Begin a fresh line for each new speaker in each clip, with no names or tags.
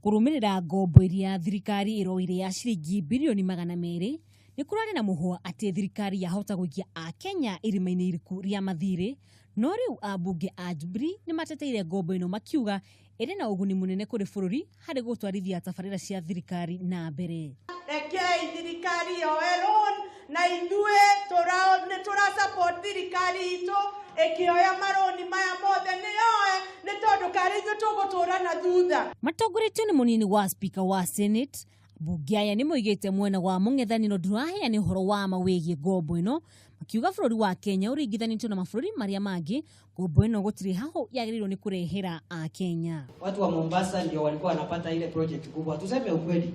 Kurumirira ngombo iria thirikari iroire ya ciringi bilioni 200 ni kurari na muhwa ati thirikari yahota guikia a Kenya irima-ini iriku ria mathire, no riu Ambunge a Jubilee nimateteire ngombo ino makiuga iri na uguni munene kuri bururi hari gutwarithia tabarira cia thirikari na mbere.
Rekei thirikari yoelon na indue tura support thirikari ito ekioya maroni maya mothe ni yoe ni tondu karinyo tugutura na thutha.
Matongoretio ni munini wa spika wa Senate. Ambunge aya ni moigite mwena wa mung'ethaniro nduraheane horo wa mawigie ngombo ino, makiuga bururi wa Kenya uringithanitio na mabũrũri maria mangi, ngombo ino gutiri haho yagirirwo ni kurehera a Kenya.
Watu wa Mombasa ndio walikuwa wanapata ile project kubwa, tuseme ukweli,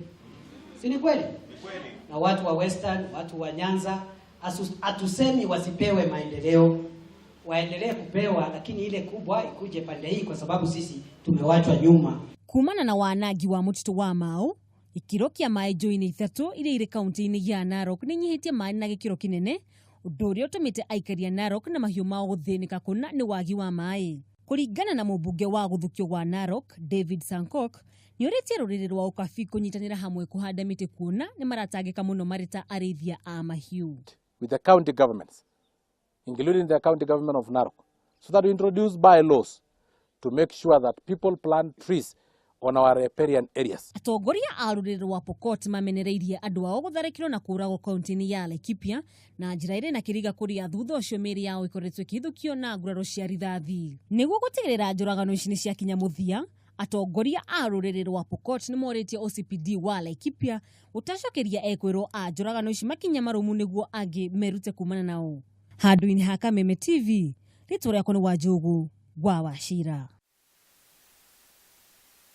si ni kweli? Na watu wa Western, watu wa Nyanza, atusemi wasipewe maendeleo, waendelee kupewa, lakini ile kubwa ikuje pande hii kwa sababu sisi tumewachwa nyuma.
Kumana na wanagi wa mutitu wa Mau, ikiro kia mai Njuui 3 iria iri kaunti-ini ya Narok ni nyihitie mai na gikiro kinene, undu uria utumite aikari a Narok na mahiu mao guthinika kuna ni wagi wa mai. Kuringana na mubunge wa guthukio wa Narok, David Sankok, ni uritie ruriri rwa ukabi kunyitanira hamwe kuhanda miti kuna ni maratagika muno marita arithia a mahiu.
With the county governments, including the county government of Narok, so that we introduce bylaws to make sure that people plant trees on our riparian areas.
Atongoria a ruriri rwa Pokot mamenereirie andu ao gutharikirwo na kuragwo kaunti-ini ya Laikipia na njira iri na kiriga kuria thutha ucio meri yao ikoretwo ikithukio na nguraro cia rithathi. Niguo gutigirira njoragano ici ni ciakinya muthia, atongoria a ruriri rwa Pokot ni moritie OCPD wa Laikipia utacokeria ekwirwo a njoragano ici makinya marumu niguo angi merute kumana nao. Handu-ini ha Kameme TV, ritwa riakwa ni Wanjugu wa Wachira.